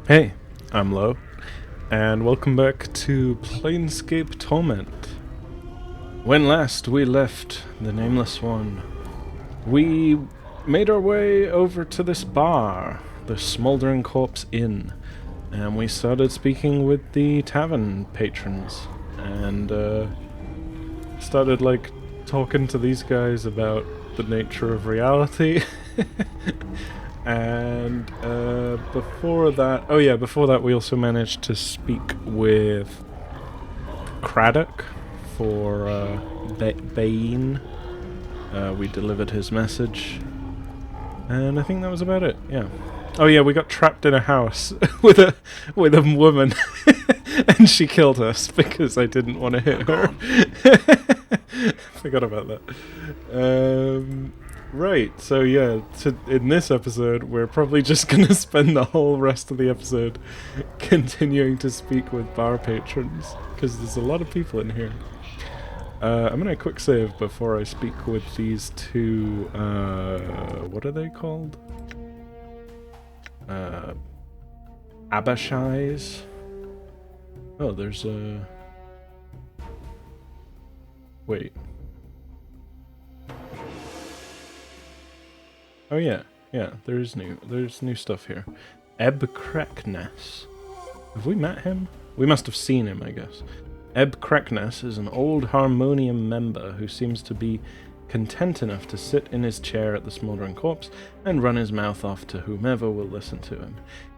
Hey, I'm Lo, and welcome back to Planescape Torment. When last we left the Nameless One, we made our way over to this bar, the Smoldering Corpse Inn, and we started speaking with the tavern patrons, and started talking to these guys about the nature of reality. And before that we also managed to speak with Craddock for Bane. We delivered his message, and I think that was about it. Yeah. Oh yeah, we got trapped in a house with a woman, and she killed us because I didn't want to hit her. Forgot about that. Right, so yeah, in this episode, we're probably just gonna spend the whole rest of the episode continuing to speak with bar patrons, because there's a lot of people in here. I'm gonna quick save before I speak with these two, what are they called? Abashais? Oh, there's a... Wait. Oh yeah, there's new stuff here. Ebb Crackness. Have we met him? We must have seen him, I guess. Ebb Crackness is an old Harmonium member who seems to be content enough to sit in his chair at the Smoldering Corpse and run his mouth off to whomever will listen to him.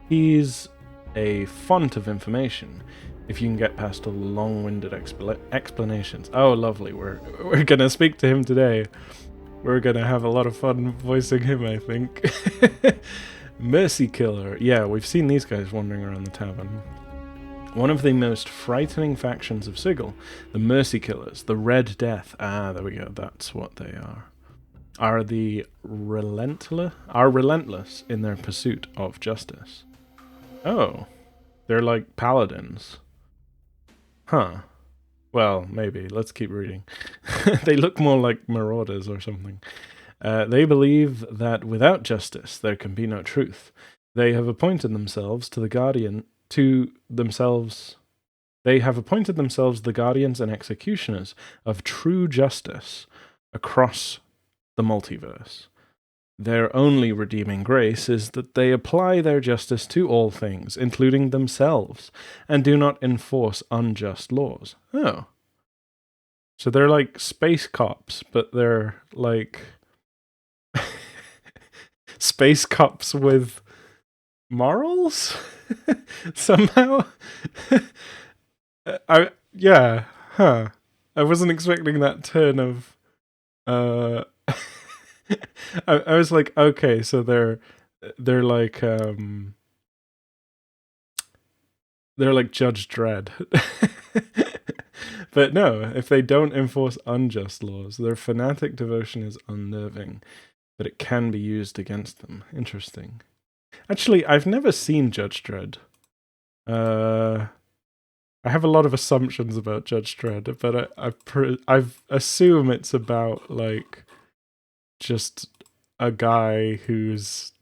He's a font of information, if you can get past all the long-winded explanations. Oh, lovely, we're gonna speak to him today. We're gonna have a lot of fun voicing him, I think. Mercy Killer. Yeah, we've seen these guys wandering around the tavern. One of the most frightening factions of Sigil, the Mercy Killers, the Red Death. Ah, there we go, that's what they are. Are relentless in their pursuit of justice. Oh, they're like paladins. Huh. Well, maybe. Let's keep reading. They look more like marauders or something. They believe that without justice there can be no truth. They have appointed themselves the guardians and executioners of true justice across the multiverse. Their only redeeming grace is that they apply their justice to all things, including themselves, and do not enforce unjust laws. Oh. So they're like space cops, but they're like space cops with morals? Somehow? I wasn't expecting that turn of I was like, okay, so they're like Judge Dredd. But no, if they don't enforce unjust laws, their fanatic devotion is unnerving, but it can be used against them. Interesting. Actually, I've never seen Judge Dredd. I have a lot of assumptions about Judge Dredd, but I assume it's about like just a guy who's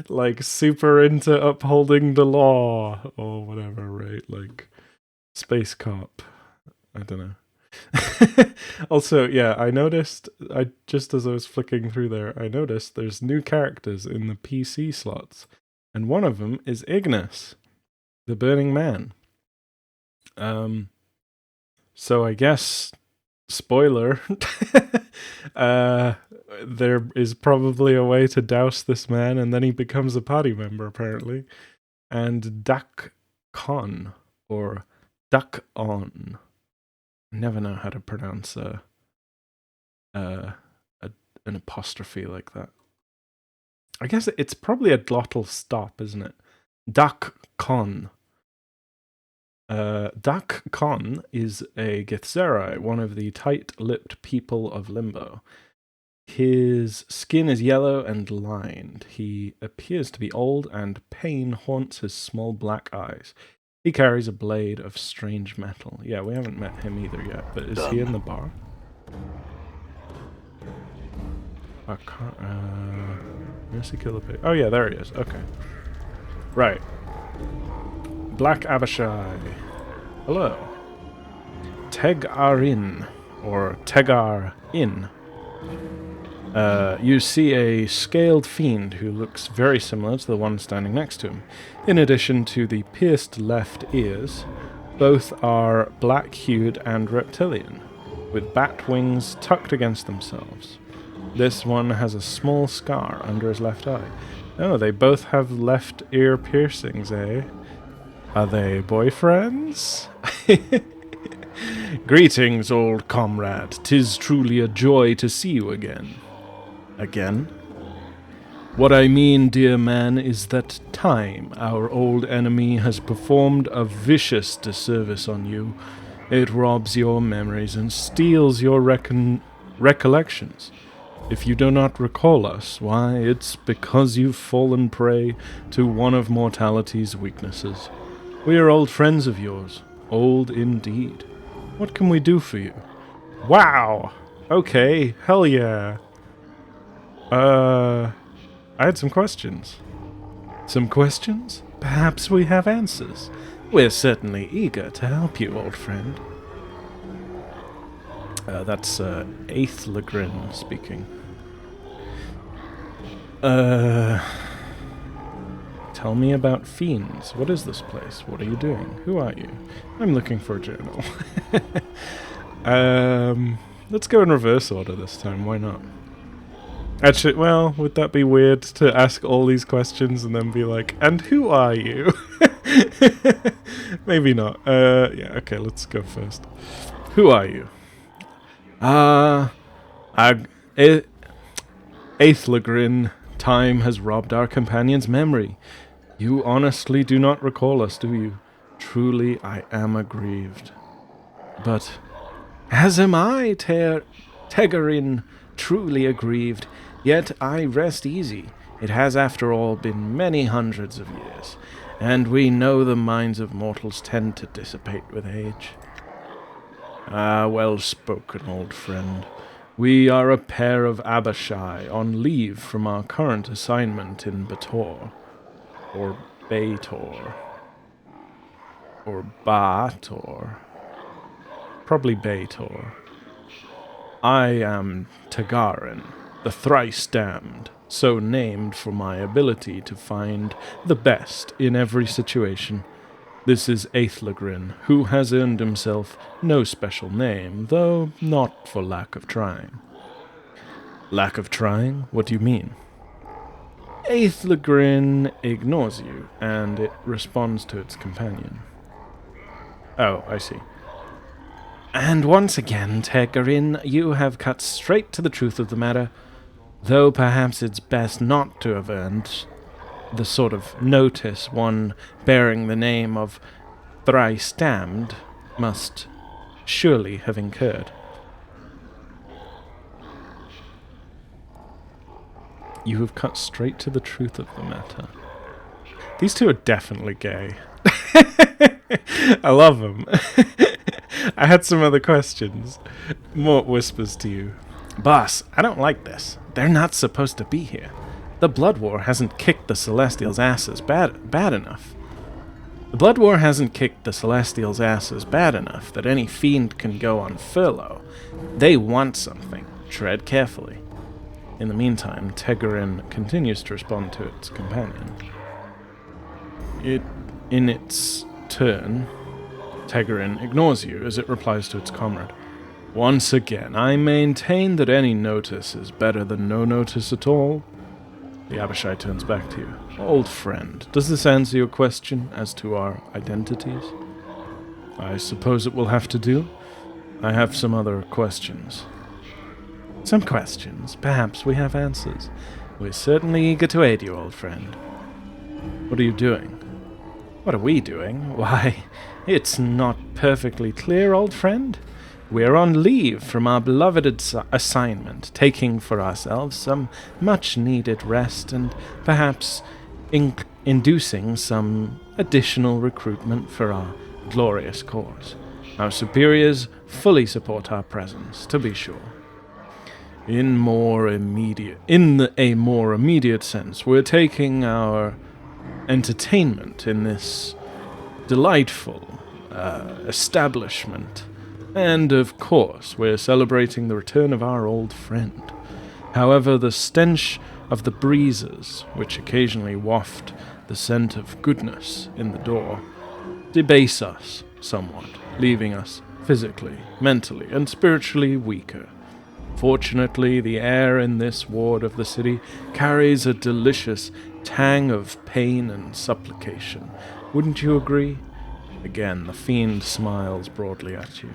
like super into upholding the law or whatever, right? Like space cop. I don't know. Also, yeah, I noticed, just as I was flicking through there, I noticed there's new characters in the PC slots, and one of them is Ignis, the Burning Man. So I guess, spoiler, there is probably a way to douse this man, and then he becomes a party member, apparently. And Dak Con, or Duck On. I never know how to pronounce an apostrophe like that. I guess it's probably a glottal stop, isn't it? Duck Con. Duck Con is a Githzerai, one of the tight-lipped people of Limbo. His skin is yellow and lined. He appears to be old, and pain haunts his small black eyes. He carries a blade of strange metal. Yeah, we haven't met him either yet, but is he in the bar? I can't... Mercy Killer Pig. Oh yeah, there he is. Okay. Right. Black Abishai. Hello. Tegarin, or Tegar-in. You see a scaled fiend who looks very similar to the one standing next to him. In addition to the pierced left ears, both are black-hued and reptilian, with bat wings tucked against themselves. This one has a small scar under his left eye. Oh, they both have left ear piercings, eh? Are they boyfriends? Greetings, old comrade. 'Tis truly a joy to see you again. Again? What I mean, dear man, is that time, our old enemy, has performed a vicious disservice on you. It robs your memories and steals your recollections. If you do not recall us, why, it's because you've fallen prey to one of mortality's weaknesses. We are old friends of yours. Old indeed. What can we do for you? Wow! Okay, hell yeah. I had some questions. Some questions? Perhaps we have answers. We're certainly eager to help you, old friend. That's Aethelgrin speaking. Tell me about fiends. What is this place? What are you doing? Who are you? I'm looking for a journal. Let's go in reverse order this time. Why not? Actually, well, would that be weird to ask all these questions and then be like, and who are you? Maybe not. Yeah, okay, let's go first. Who are you? Aethelgrin. Time has robbed our companion's memory. You honestly do not recall us, do you? Truly, I am aggrieved. But, as am I, Tegarin, truly aggrieved. Yet I rest easy. It has, after all, been many hundreds of years, and we know the minds of mortals tend to dissipate with age. Ah, well spoken, old friend. We are a pair of Abishai on leave from our current assignment in Bator. Or Bator. Or Bator. Probably Bator. I am Tegarin, the thrice damned, so named for my ability to find the best in every situation. This is Aethelgrin, who has earned himself no special name, though not for lack of trying. Lack of trying? What do you mean? Aethelgrin ignores you, and it responds to its companion. Oh, I see. And once again, Tegarin, you have cut straight to the truth of the matter, though perhaps it's best not to have earned the sort of notice one bearing the name of thrice damned must surely have incurred. You have cut straight to the truth of the matter. These two are definitely gay. I love them. I had some other questions. Mort whispers to you. Boss, I don't like this. They're not supposed to be here. The Blood War hasn't kicked the Celestials' asses bad enough. The Blood War hasn't kicked the Celestials' asses bad enough that any fiend can go on furlough. They want something. Tread carefully. In the meantime, Tegarin continues to respond to its companion. In its turn, Tegarin ignores you as it replies to its comrade. Once again, I maintain that any notice is better than no notice at all. The Abishai turns back to you. Old friend, does this answer your question as to our identities? I suppose it will have to do. I have some other questions. Some questions. Perhaps we have answers. We're certainly eager to aid you, old friend. What are you doing? What are we doing? Why, it's not perfectly clear, old friend. We're on leave from our beloved assignment, taking for ourselves some much-needed rest and perhaps inducing some additional recruitment for our glorious cause. Our superiors fully support our presence, to be sure. In a more immediate sense, we're taking our entertainment in this delightful establishment. And, of course, we're celebrating the return of our old friend. However, the stench of the breezes, which occasionally waft the scent of goodness in the door, debase us somewhat, leaving us physically, mentally, and spiritually weaker. Fortunately, the air in this ward of the city carries a delicious tang of pain and supplication. Wouldn't you agree? Again, the fiend smiles broadly at you.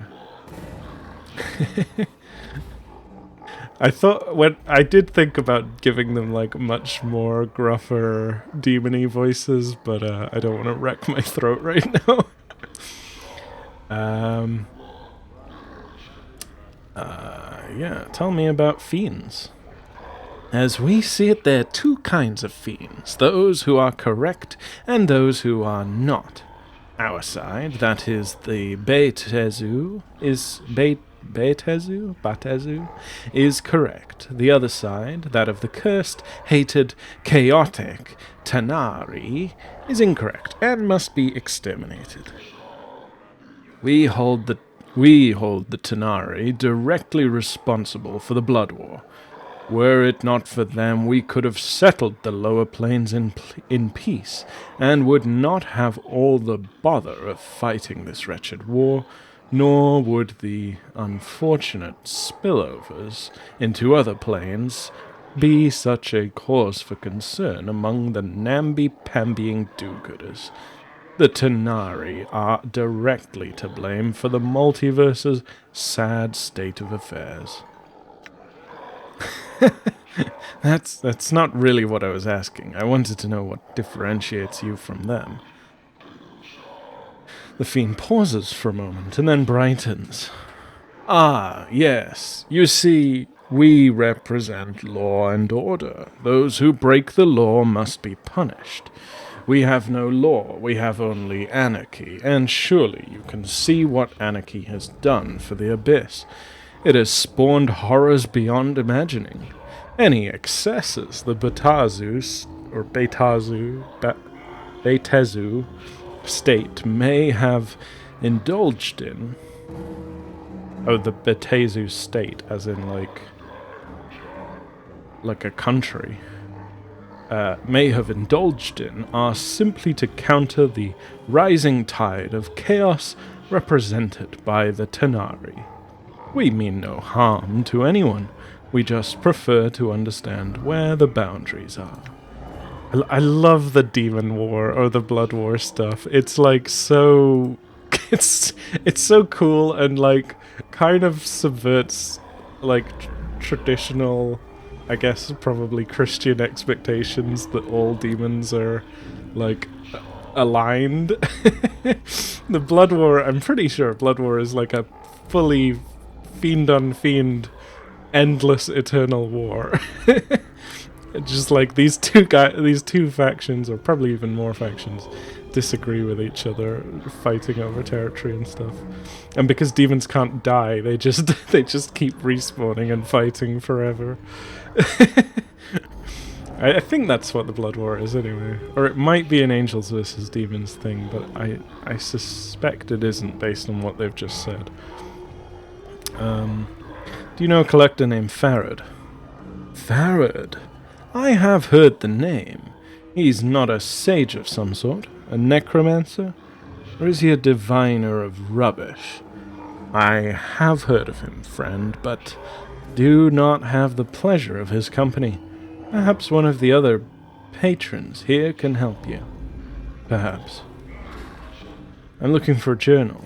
I did think about giving them like much more gruffer demon-y voices, but I don't want to wreck my throat right now. Yeah, tell me about fiends. As we see it, there are two kinds of fiends, those who are correct and those who are not. Our side, that is the Batezu, is correct. The other side, that of the cursed, hated, chaotic Tanari, is incorrect and must be exterminated. We hold the Tanari directly responsible for the Blood War. Were it not for them, we could have settled the lower planes in peace, and would not have all the bother of fighting this wretched war, nor would the unfortunate spillovers into other planes be such a cause for concern among the namby-pambying do-gooders. The Tanari are directly to blame for the multiverse's sad state of affairs. That's not really what I was asking. I wanted to know what differentiates you from them. The fiend pauses for a moment and then brightens. Ah, yes. You see, we represent law and order. Those who break the law must be punished. We have no law, we have only anarchy, and surely you can see what anarchy has done for the Abyss. It has spawned horrors beyond imagining. Any excesses the Betezu state may have indulged in. Oh, the Betezu state, as in like a country, may have indulged in, are simply to counter the rising tide of chaos represented by the Tanari. We mean no harm to anyone. We just prefer to understand where the boundaries are. I love the Demon War or the Blood War stuff. It's like so... It's so cool and like kind of subverts like traditional, I guess probably Christian expectations that all demons are like aligned. The Blood War, I'm pretty sure Blood War is like a fully fiend on fiend, endless eternal war. Just like these two factions, or probably even more factions, disagree with each other, fighting over territory and stuff. And because demons can't die, they just keep respawning and fighting forever. I think that's what the Blood War is anyway. Or it might be an angels versus demons thing, but I suspect it isn't based on what they've just said. Do you know a collector named Farad? Farad? I have heard the name. He's not a sage of some sort? A necromancer? Or is he a diviner of rubbish? I have heard of him, friend, but do not have the pleasure of his company. Perhaps one of the other patrons here can help you. Perhaps. I'm looking for a journal.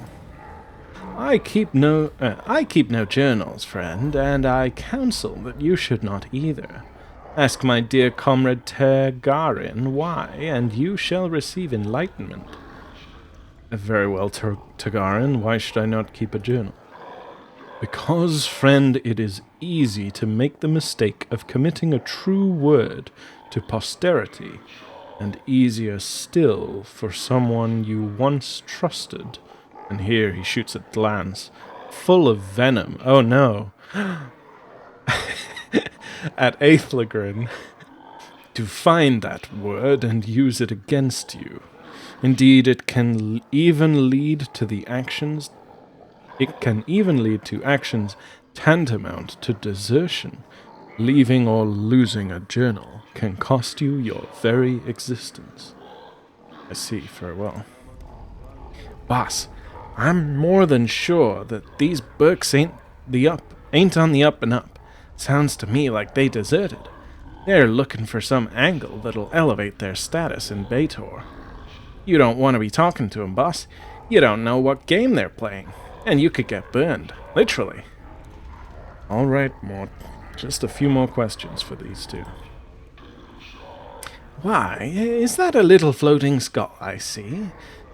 I keep no journals, friend, and I counsel that you should not either. Ask my dear comrade Tergarin why, and you shall receive enlightenment. Very well, Tergarin, why should I not keep a journal? Because, friend, it is easy to make the mistake of committing a true word to posterity, and easier still for someone you once trusted. And here he shoots a glance, full of venom. Oh no! At Aethelgrin. to find that word and use it against you. Indeed, it can even lead to the actions. It can even lead to actions tantamount to desertion. Leaving or losing a journal can cost you your very existence. I see, very well. Boss, I'm more than sure that these Burks ain't on the up and up. Sounds to me like they deserted. They're looking for some angle that'll elevate their status in Baator. You don't want to be talking to 'em, boss. You don't know what game they're playing, and you could get burned, literally. All right, Mort. Just a few more questions for these two. Why, is that a little floating skull I see?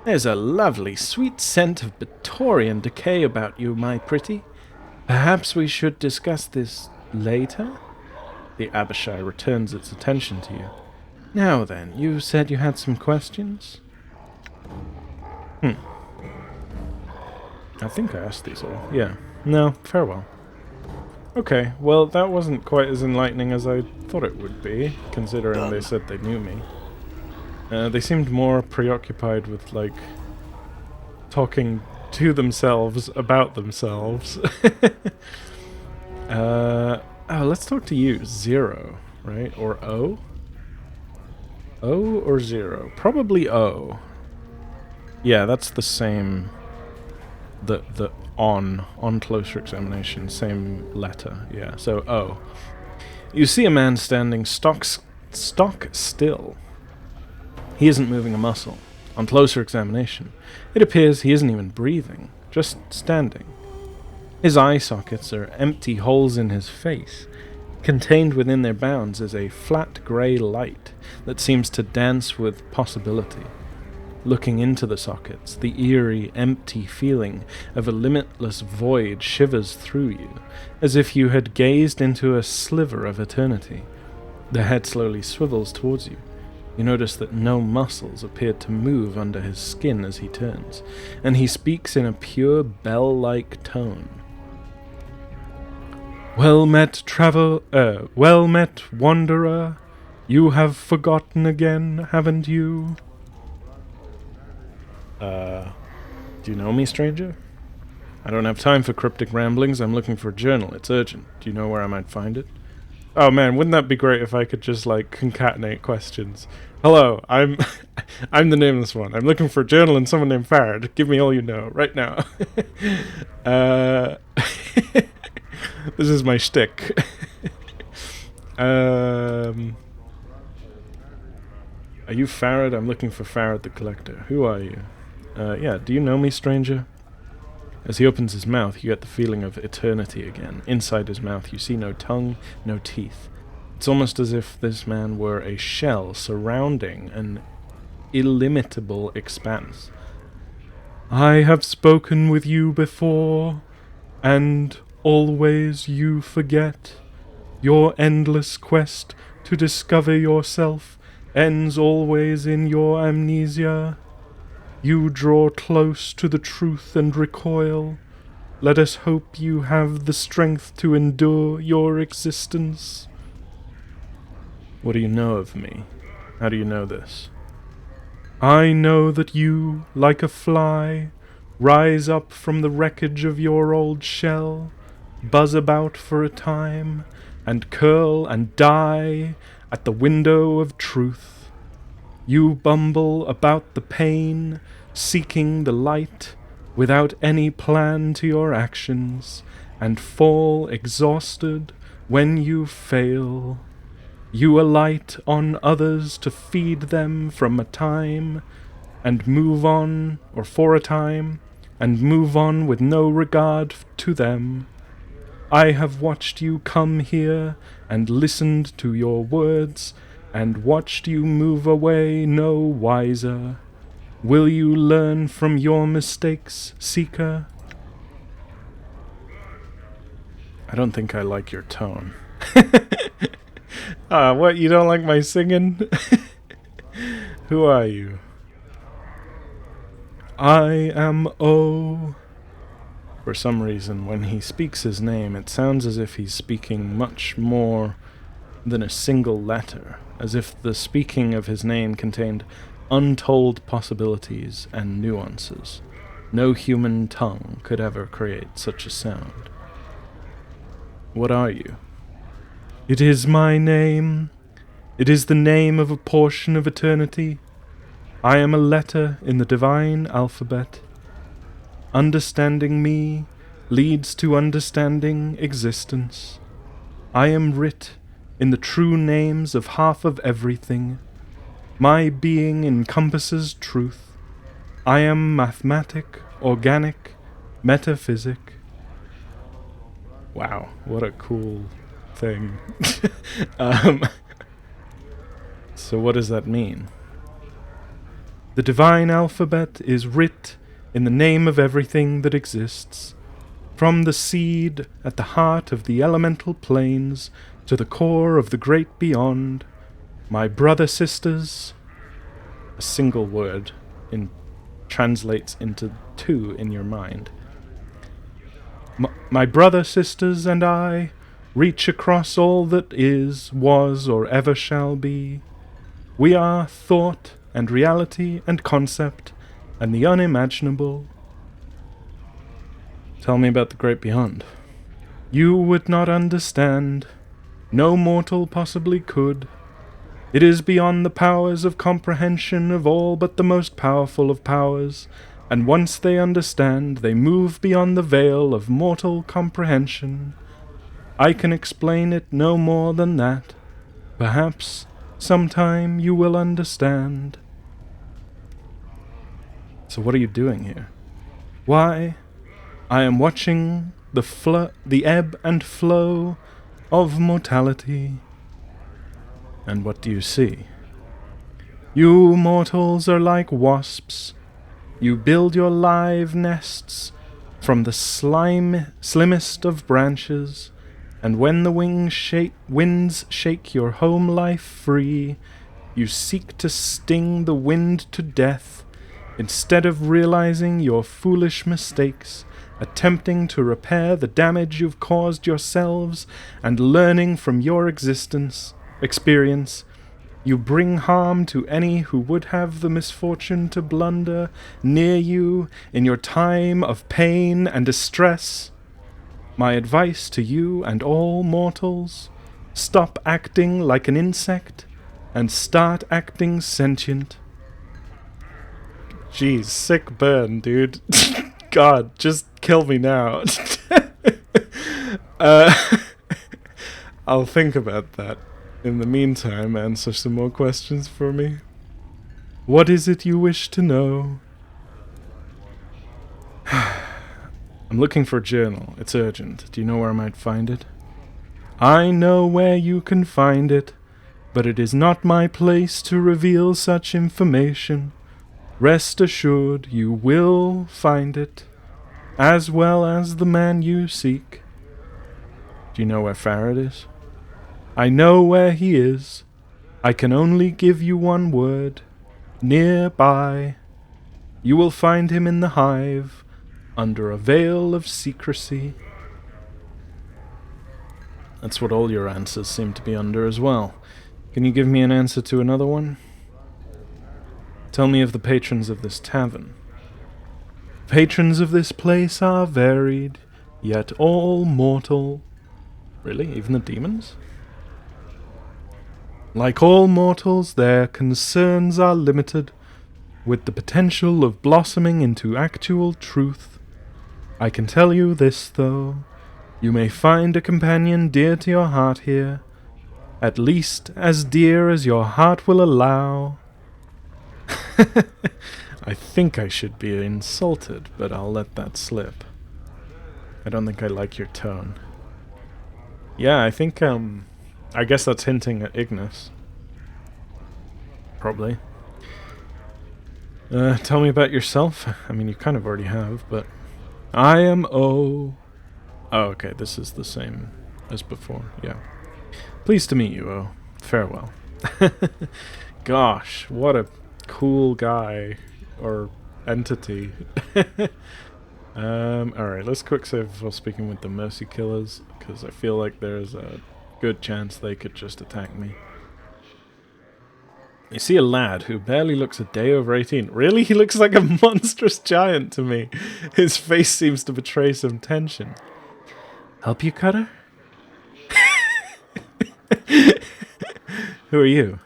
There's a lovely, sweet scent of Batorian decay about you, my pretty. Perhaps we should discuss this later? The Abishai returns its attention to you. Now then, you said you had some questions? I think I asked these all. Yeah. No, farewell. Okay, well, that wasn't quite as enlightening as I thought it would be, considering they said they knew me. They seemed more preoccupied with, like, talking to themselves about themselves. Oh, let's talk to you. Zero, right? Or O? O or Zero? Probably O. Yeah, that's the same... The on closer examination, same letter, yeah, so O. You see a man standing stock still. He isn't moving a muscle. On closer examination, it appears he isn't even breathing, just standing. His eye sockets are empty holes in his face. Contained within their bounds is a flat grey light that seems to dance with possibility. Looking into the sockets, the eerie, empty feeling of a limitless void shivers through you, as if you had gazed into a sliver of eternity. The head slowly swivels towards you. You notice that no muscles appear to move under his skin as he turns, and he speaks in a pure bell-like tone. Well met, wanderer. You have forgotten again, haven't you? Do you know me, stranger? I don't have time for cryptic ramblings. I'm looking for a journal. It's urgent. Do you know where I might find it? Oh man, wouldn't that be great if I could just, like, concatenate questions? Hello, I'm I'm the nameless one. I'm looking for a journal and someone named Farad. Give me all you know, right now. This is my shtick. Are you Farad? I'm looking for Farad the Collector. Who are you? Yeah, do you know me, stranger? As he opens his mouth, you get the feeling of eternity again. Inside his mouth, you see no tongue, no teeth. It's almost as if this man were a shell surrounding an illimitable expanse. I have spoken with you before, and always you forget. Your endless quest to discover yourself ends always in your amnesia. You draw close to the truth and recoil. Let us hope you have the strength to endure your existence. What do you know of me? How do you know this? I know that you, like a fly, rise up from the wreckage of your old shell, buzz about for a time, and curl and die at the window of truth. You bumble about the pain, seeking the light, without any plan to your actions, and fall exhausted when you fail. You alight on others to feed them from a time, and move on, or for a time, and move on with no regard to them. I have watched you come here, and listened to your words, and watched you move away no wiser. Will you learn from your mistakes, Seeker? I don't think I like your tone. What, you don't like my singing? Who are you? I am O. For some reason, when he speaks his name, it sounds as if he's speaking much more than a single letter, as if the speaking of his name contained untold possibilities and nuances. No human tongue could ever create such a sound. What are you? It is my name. It is the name of a portion of eternity. I am a letter in the divine alphabet. Understanding me leads to understanding existence. I am writ in the true names of half of everything. My being encompasses truth. I am mathematic, organic, metaphysic. Wow, what a cool thing. So what does that mean? The divine alphabet is writ in the name of everything that exists, from the seed at the heart of the elemental planes to the core of the great beyond. My brother sisters, a single word translates into two in your mind. My brother sisters and I reach across all that is, was, or ever shall be. We are thought and reality and concept and the unimaginable. Tell me about the great beyond. You would not understand. No mortal possibly could. It is beyond the powers of comprehension of all but the most powerful of powers, and once they understand, they move beyond the veil of mortal comprehension. I can explain it no more than that. Perhaps sometime you will understand. So what are you doing here? Why, I am watching the ebb and flow of mortality. And what do you see? You mortals are like wasps. You build your live nests from the slimmest of branches, and when the winds shake your home life free, you seek to sting the wind to death, instead of realizing your foolish mistakes, attempting to repair the damage you've caused yourselves, and learning from your experience. You bring harm to any who would have the misfortune to blunder near you in your time of pain and distress. My advice to you and all mortals: stop acting like an insect and start acting sentient. Jeez, sick burn, dude. God, just kill me now. I'll think about that. In the meantime, answer some more questions for me. What is it you wish to know? I'm looking for a journal. It's urgent. Do you know where I might find it? I know where you can find it, but it is not my place to reveal such information. Rest assured, you will find it, as well as the man you seek. Do you know where Farad is? I know where he is. I can only give you one word. Nearby. You will find him in the hive, under a veil of secrecy. That's what all your answers seem to be under as well. Can you give me an answer to another one? Tell me of the patrons of this tavern. Patrons of this place are varied, yet all mortal. Really? Even the demons? Like all mortals, their concerns are limited, with the potential of blossoming into actual truth. I can tell you this, though. You may find a companion dear to your heart here, at least as dear as your heart will allow. I think I should be insulted, but I'll let that slip. I don't think I like your tone. Yeah, I think, I guess that's hinting at Ignis. Probably. Tell me about yourself. I mean, you kind of already have, but... I am O. Oh, okay, this is the same as before, yeah. Pleased to meet you, O. Farewell. Gosh, what a cool guy. Or entity. Alright, let's quick save while speaking with the Mercy Killers, because I feel like there's a Good chance they could just attack me. You see a lad who barely looks a day over 18. Really? He looks like a monstrous giant to me. His face seems to betray some tension. Help you, Cutter? Who are you?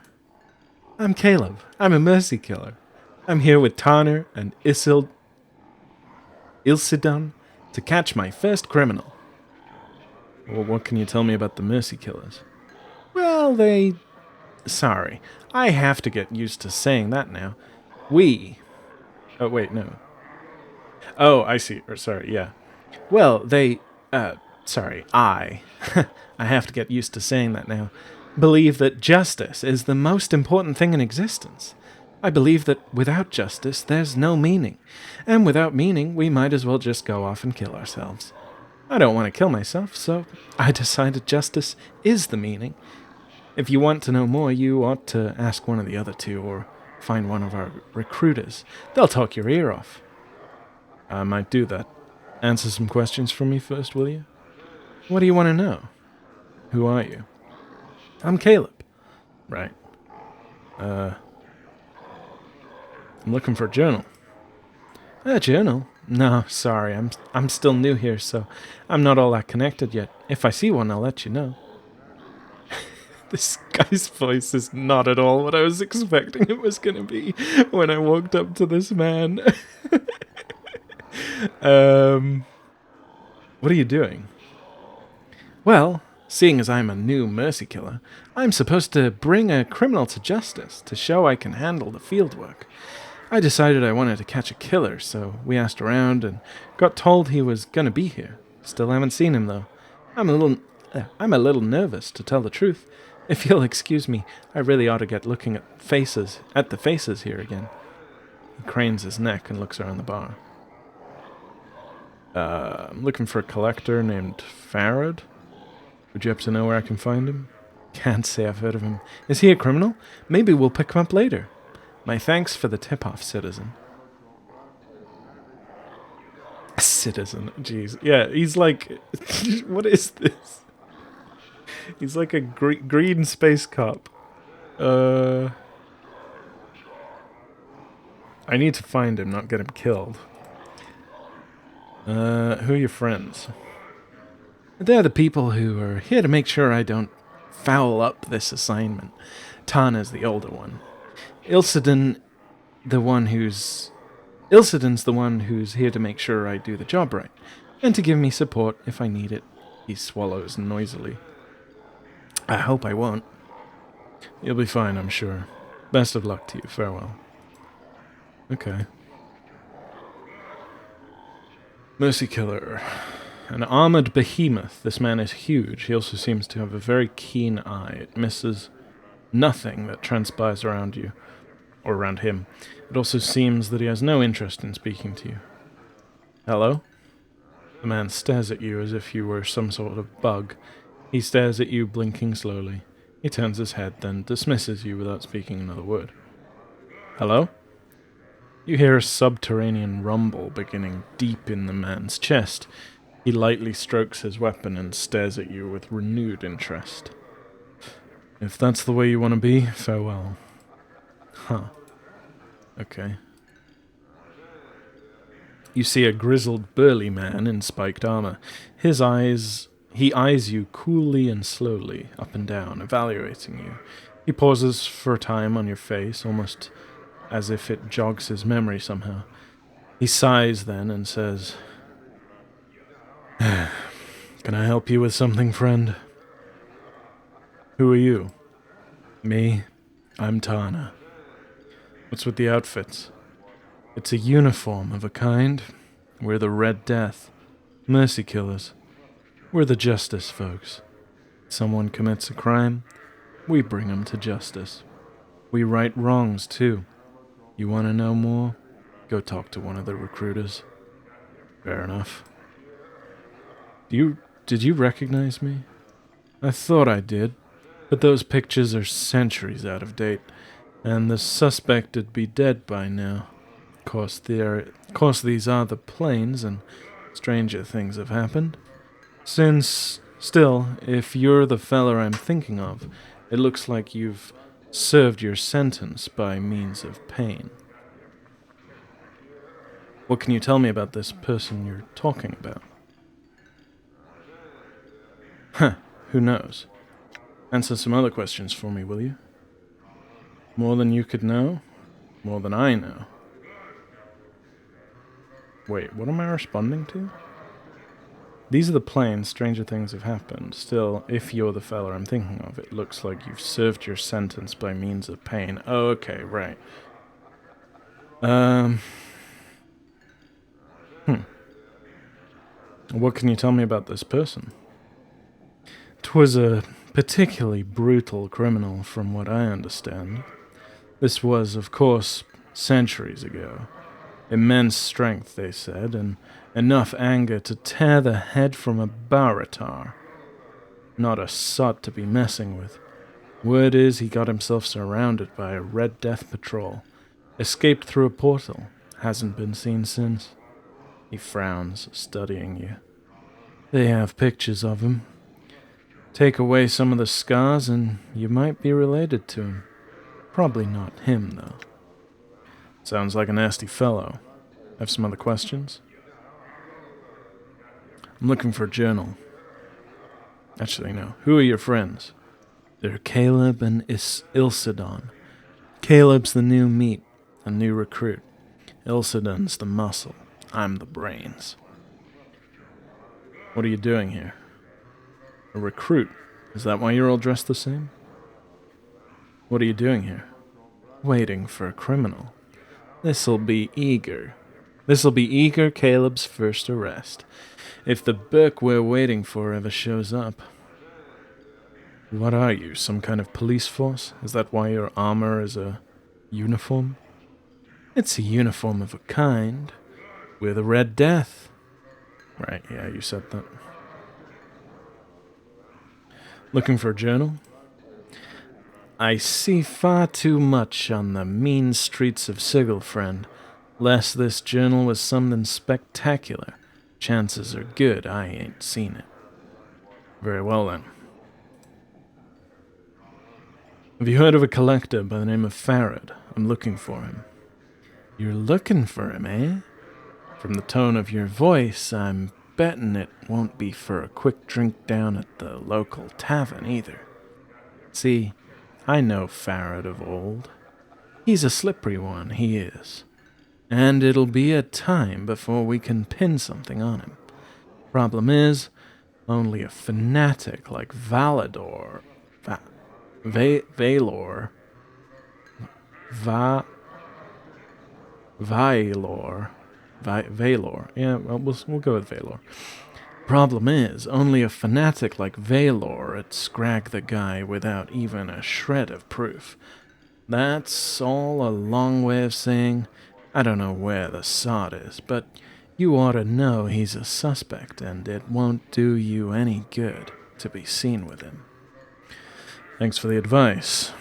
I'm Caleb. I'm a mercy killer. I'm here with Tanner and Ilsidun to catch my first criminal. Well, what can you tell me about the mercy killers? Well, Sorry, I have to get used to saying that now. Oh, wait, no. Oh, I see. Sorry, yeah. Well, I I have to get used to saying that now. Believe that justice is the most important thing in existence. I believe that without justice, there's no meaning. And without meaning, we might as well just go off and kill ourselves. I don't want to kill myself, so I decided justice is the meaning. If you want to know more, you ought to ask one of the other two, or find one of our recruiters. They'll talk your ear off. I might do that. Answer some questions for me first, will you? What do you want to know? Who are you? I'm Caleb. Right. I'm looking for a journal. A journal? No, sorry, I'm still new here, so I'm not all that connected yet. If I see one, I'll let you know. This guy's voice is not at all what I was expecting it was going to be when I walked up to this man. What are you doing? Well, seeing as I'm a new mercy killer, I'm supposed to bring a criminal to justice to show I can handle the field work. I decided I wanted to catch a killer, so we asked around and got told he was going to be here. Still haven't seen him, though. I'm a little nervous, to tell the truth. If you'll excuse me, I really ought to get looking at the faces here again. He cranes his neck and looks around the bar. I'm looking for a collector named Farad. Would you happen to know where I can find him? Can't say I've heard of him. Is he a criminal? Maybe we'll pick him up later. My thanks for the tip-off, citizen. Citizen, jeez. Yeah, he's like... what is this? He's like a green space cop. I need to find him, not get him killed. Who are your friends? They're the people who are here to make sure I don't foul up this assignment. Tana's the older one. Ilsidun's the one who's here to make sure I do the job right, and to give me support if I need it. He swallows noisily. I hope I won't. You'll be fine, I'm sure. Best of luck to you. Farewell. Okay. Mercy Killer. An armored behemoth. This man is huge. He also seems to have a very keen eye. It misses nothing that transpires around you, or around him. It also seems that he has no interest in speaking to you. Hello? The man stares at you as if you were some sort of bug. He stares at you, blinking slowly. He turns his head, then dismisses you without speaking another word. Hello? You hear a subterranean rumble beginning deep in the man's chest. He lightly strokes his weapon and stares at you with renewed interest. If that's the way you want to be, farewell. Huh. Okay. You see a grizzled, burly man in spiked armor. He eyes you coolly and slowly, up and down, evaluating you. He pauses for a time on your face, almost as if it jogs his memory somehow. He sighs then and says, Can I help you with something, friend? Who are you? Me? I'm Tana. What's with the outfits? It's a uniform of a kind. We're the Red Death. Mercy Killers. We're the justice folks. Someone commits a crime, we bring them to justice. We right wrongs, too. You want to know more? Go talk to one of the recruiters. Fair enough. Did you recognize me? I thought I did, but those pictures are centuries out of date, and the suspect'd be dead by now. Course these are the plains, and stranger things have happened. Since Still, if you're the fella I'm thinking of, it looks like you've served your sentence by means of pain. What can you tell me about this person you're talking about? Huh, who knows? Answer some other questions for me, will you? More than you could know? More than I know. Wait, what am I responding to? These are the planes, stranger things have happened. Still, if you're the fella I'm thinking of, it looks like you've served your sentence by means of pain. Oh, okay, right. What can you tell me about this person? 'Twas a particularly brutal criminal, from what I understand. This was, of course, centuries ago. Immense strength, they said, and enough anger to tear the head from a Baratar. Not a sot to be messing with. Word is he got himself surrounded by a Red Death patrol, escaped through a portal, hasn't been seen since. He frowns, studying you. They have pictures of him. Take away some of the scars and you might be related to him. Probably not him, though. Sounds like a nasty fellow. Have some other questions? I'm looking for a journal. Actually, no. Who are your friends? They're Caleb and Ilsidon. Caleb's the new meat, a new recruit. Ilsidon's the muscle. I'm the brains. What are you doing here? A recruit. Is that why you're all dressed the same? What are you doing here? Waiting for a criminal. This'll be Eager, Caleb's first arrest. If the Burke we're waiting for ever shows up. What are you, some kind of police force? Is that why your armor is a uniform? It's a uniform of a kind. We're the Red Death. Right, yeah, you said that. Looking for a journal? I see far too much on the mean streets of Sigil, friend. Lest this journal was something spectacular. Chances are good I ain't seen it. Very well, then. Have you heard of a collector by the name of Farad? I'm looking for him. You're looking for him, eh? From the tone of your voice, I'm betting it won't be for a quick drink down at the local tavern either. See, I know Farad of old. He's a slippery one, he is. And it'll be a time before we can pin something on him. Problem is, only a fanatic like Valador, Vailor, yeah, well, we'll go with Valor. Problem is, only a fanatic like Valor would scrag the guy without even a shred of proof. That's all a long way of saying, I don't know where the sod is, but you ought to know he's a suspect, and it won't do you any good to be seen with him. Thanks for the advice.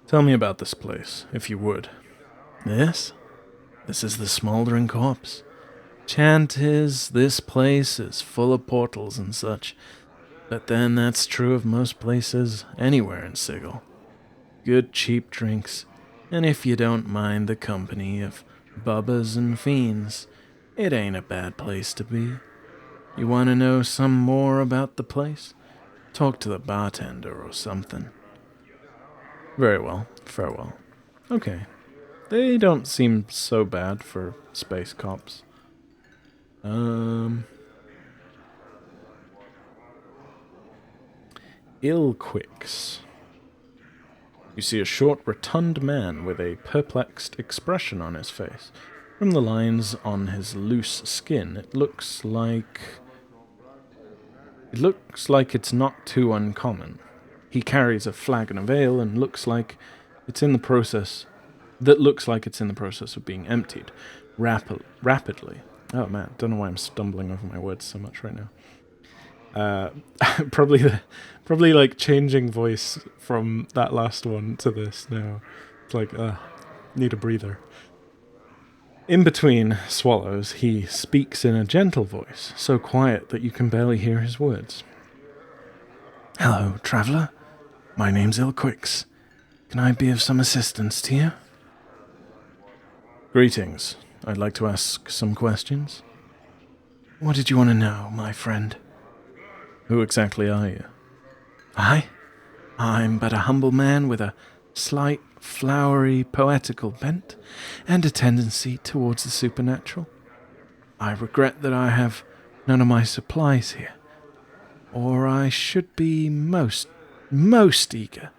Tell me about this place, if you would. This? This is the smoldering corpse. Chant is, this place is full of portals and such, but then that's true of most places anywhere in Sigil. Good cheap drinks, and if you don't mind the company of bubbas and fiends, it ain't a bad place to be. You want to know some more about the place? Talk to the bartender or something. Very well, farewell. Okay. They don't seem so bad for space cops. Illquicks. You see a short, rotund man with a perplexed expression on his face. From the lines on his loose skin, it looks like it's not too uncommon. He carries a flagon of ale and looks like it's in the process of being emptied rapidly. Oh man, don't know why I'm stumbling over my words so much right now. Probably like changing voice from that last one to this now. It's like, need a breather. In between swallows, he speaks in a gentle voice, so quiet that you can barely hear his words. Hello, traveller. My name's Ilquix. Can I be of some assistance to you? Greetings. I'd like to ask some questions. What did you want to know, my friend? Who exactly are you? I'm but a humble man with a slight, flowery, poetical bent, and a tendency towards the supernatural. I regret that I have none of my supplies here, or I should be most eager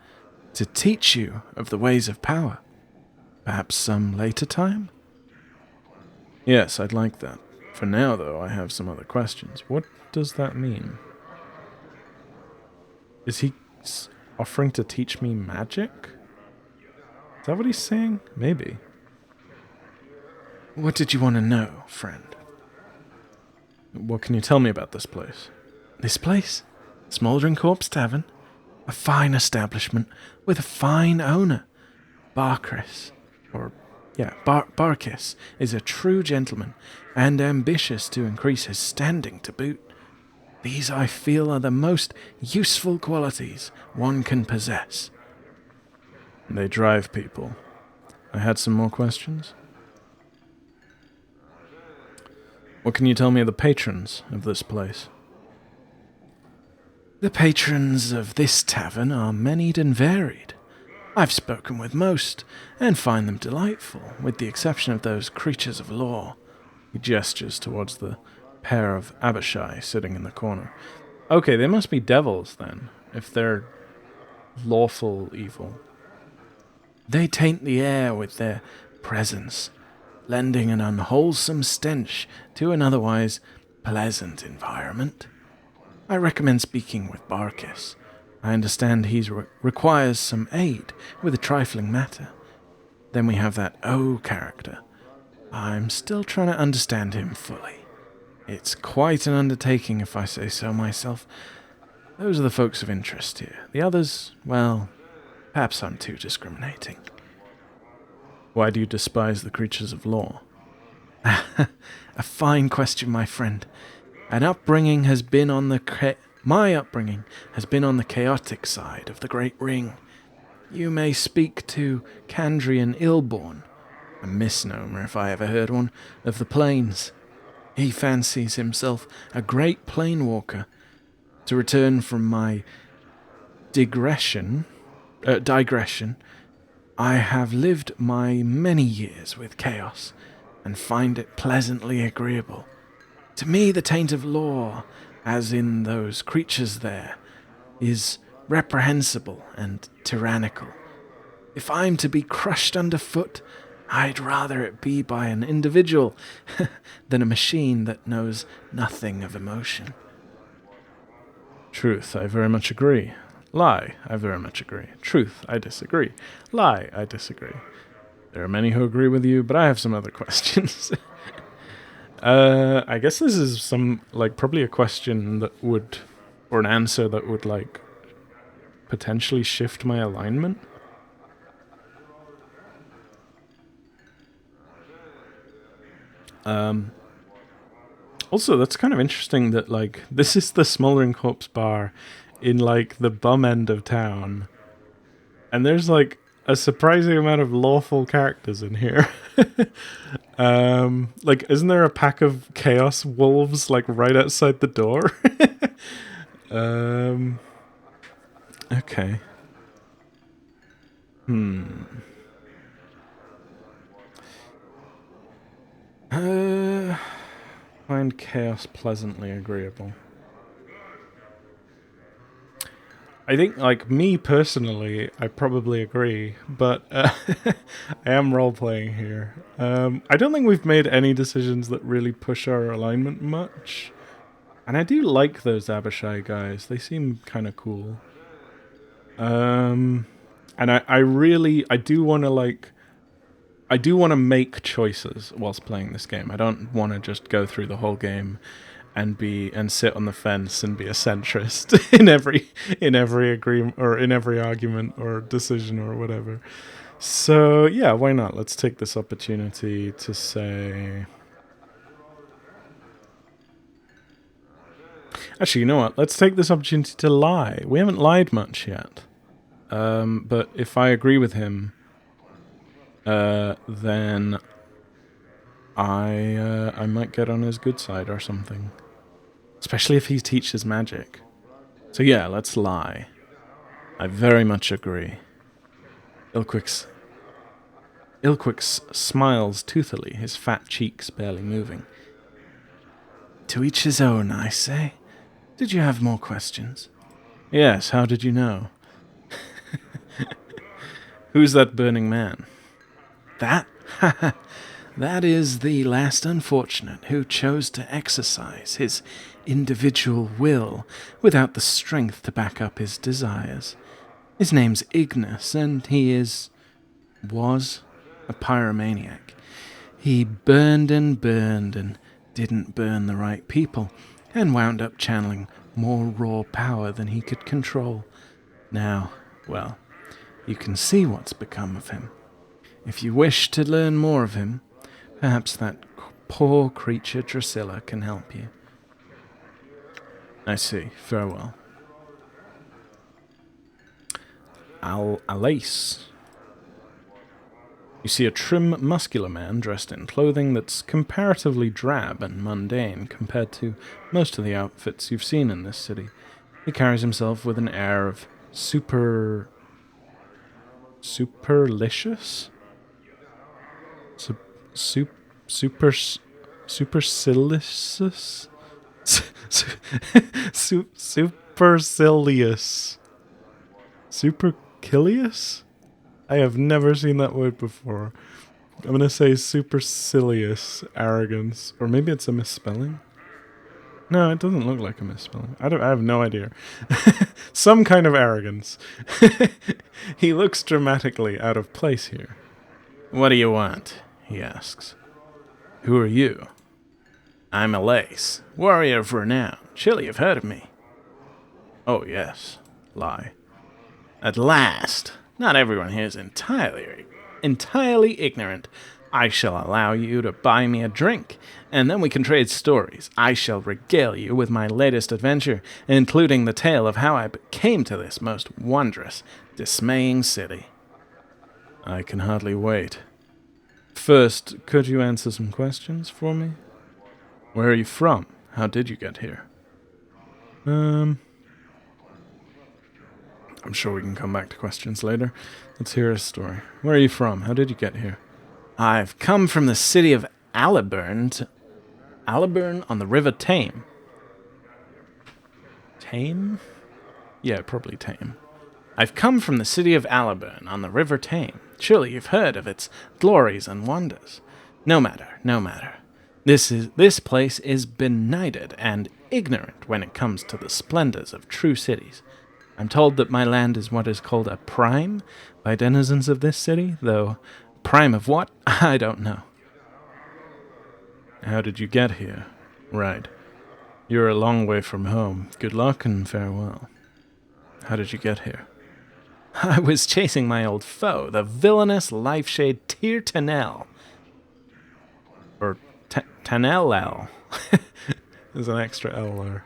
to teach you of the ways of power. Perhaps some later time? Yes, I'd like that. For now, though, I have some other questions. What does that mean? Is he offering to teach me magic? Is that what he's saying? Maybe. What did you want to know, friend? What can you tell me about this place? This place? Smouldering Corpse Tavern? A fine establishment with a fine owner. Barkis is a true gentleman and ambitious to increase his standing to boot. These, I feel, are the most useful qualities one can possess. They drive people. I had some more questions. What can you tell me of the patrons of this place? The patrons of this tavern are manyed and varied. I've spoken with most, and find them delightful, with the exception of those creatures of law. He gestures towards the pair of Abishai sitting in the corner. Okay, they must be devils, then, if they're lawful evil. They taint the air with their presence, lending an unwholesome stench to an otherwise pleasant environment. I recommend speaking with Barkis. I understand he requires some aid with a trifling matter. Then we have that O character. I'm still trying to understand him fully. It's quite an undertaking, if I say so myself. Those are the folks of interest here. The others, well, perhaps I'm too discriminating. Why do you despise the creatures of law? A fine question, my friend. My upbringing has been on the chaotic side of the Great Ring. You may speak to Kandrian Illborn, a misnomer if I ever heard one, of the plains. He fancies himself a great planewalker. To return from my digression, I have lived my many years with chaos, and find it pleasantly agreeable. To me, the taint of law, as in those creatures there, is reprehensible and tyrannical. If I'm to be crushed underfoot, I'd rather it be by an individual than a machine that knows nothing of emotion. Truth, I very much agree. Lie, I very much agree. Truth, I disagree. Lie, I disagree. There are many who agree with you, but I have some other questions. I guess this is probably a question that would, or an answer that would, potentially shift my alignment. Also, that's kind of interesting that, this is the Smoldering Corpse bar in, the bum end of town. And there's, a surprising amount of lawful characters in here. Isn't there a pack of chaos wolves, right outside the door? Okay. Find chaos pleasantly agreeable. I think, me personally, I probably agree, but I am role-playing here. I don't think we've made any decisions that really push our alignment much. And I do like those Abishai guys. They seem kind of cool. And I do want to make choices whilst playing this game. I don't want to just go through the whole game and sit on the fence and be a centrist in every agreement or in every argument or decision or whatever. So, yeah, why not? Let's take this opportunity to say... Actually, you know what? Let's take this opportunity to lie. We haven't lied much yet. But if I agree with him, then I might get on his good side or something. Especially if he teaches magic. So yeah, let's lie. I very much agree. Ilquix smiles toothily, his fat cheeks barely moving. To each his own, I say. Did you have more questions? Yes, how did you know? Who's that burning man? That? That is the last unfortunate who chose to exercise his individual will without the strength to back up his desires. His name's Ignis, and he was a pyromaniac. He burned and didn't burn the right people, and wound up channeling more raw power than he could control. Now, well, you can see what's become of him. If you wish to learn more of him, perhaps that poor creature Drusilla can help you. I see. Farewell. Alace. You see a trim, muscular man dressed in clothing that's comparatively drab and mundane compared to most of the outfits you've seen in this city. He carries himself with an air of superlicious? Supercilious? Supercilious. Supercilious? I have never seen that word before. I'm going to say supercilious arrogance. Or maybe it's a misspelling? No, it doesn't look like a misspelling. I have no idea. Some kind of arrogance. He looks dramatically out of place here. What do you want? He asks. Who are you? I'm Alace, warrior of renown. Surely you've heard of me. Oh, yes. Lie. At last. Not everyone here is entirely ignorant. I shall allow you to buy me a drink, and then we can trade stories. I shall regale you with my latest adventure, including the tale of how I came to this most wondrous, dismaying city. I can hardly wait. First, could you answer some questions for me? Where are you from? How did you get here? I'm sure we can come back to questions later. Let's hear his story. Where are you from? How did you get here? I've come from the city of Aliburn on the River Tame. Tame? Yeah, probably Tame. I've come from the city of Aliburn on the River Tame. Surely you've heard of its glories and wonders. No matter. This place is benighted and ignorant when it comes to the splendors of true cities. I'm told that my land is what is called a prime by denizens of this city, though prime of what, I don't know. How did you get here? Right. You're a long way from home. Good luck and farewell. How did you get here? I was chasing my old foe, the villainous lifeshade Tyr Tanel. Or Tanel. There's an extra L there.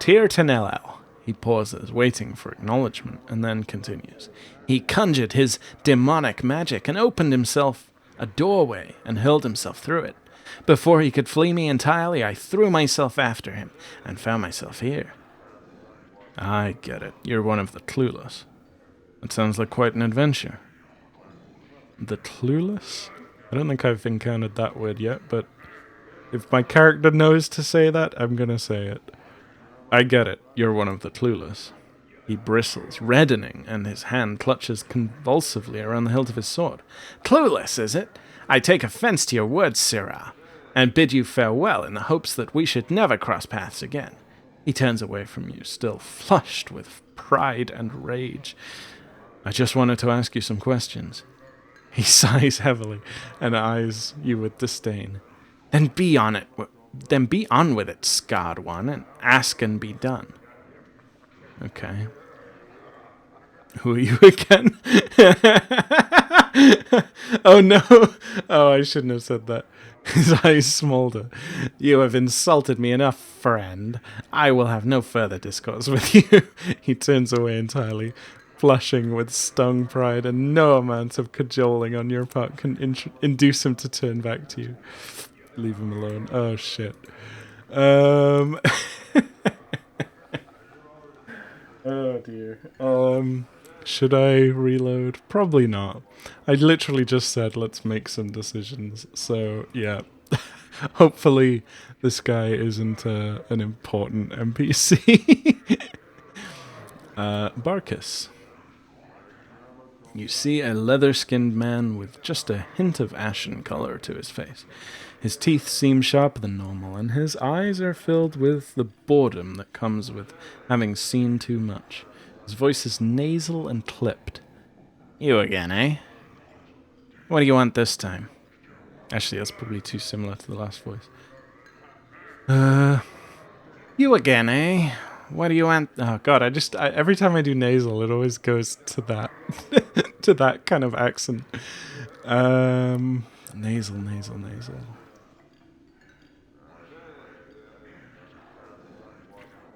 Tyr Tanel. He pauses, waiting for acknowledgement, and then continues. He conjured his demonic magic and opened himself a doorway and hurled himself through it. Before he could flee me entirely, I threw myself after him and found myself here. I get it. You're one of the clueless. That sounds like quite an adventure. The clueless? I don't think I've encountered that word yet, but if my character knows to say that, I'm gonna say it. I get it. You're one of the clueless. He bristles, reddening, and his hand clutches convulsively around the hilt of his sword. Clueless, is it? I take offense to your words, Sirrah, and bid you farewell in the hopes that we should never cross paths again. He turns away from you, still flushed with pride and rage. I just wanted to ask you some questions. He sighs heavily and eyes you with disdain. Then be on with it, scarred one, and ask and be done. Okay. Who are you again? Oh no! Oh, I shouldn't have said that. His eyes smolder. You have insulted me enough, friend. I will have no further discourse with you. He turns away entirely, flushing with stung pride, and no amount of cajoling on your part can induce him to turn back to you. Leave him alone. Oh shit. Oh dear. Should I reload? Probably not. I literally just said let's make some decisions. So yeah. Hopefully this guy isn't an important NPC. Barkus. You see a leather-skinned man with just a hint of ashen color to his face. His teeth seem sharper than normal, and his eyes are filled with the boredom that comes with having seen too much. His voice is nasal and clipped. You again, eh? What do you want this time? Actually, that's probably too similar to the last voice. You again, eh? What do you want? Oh god, every time I do nasal, it always goes to that, to that kind of accent. Nasal.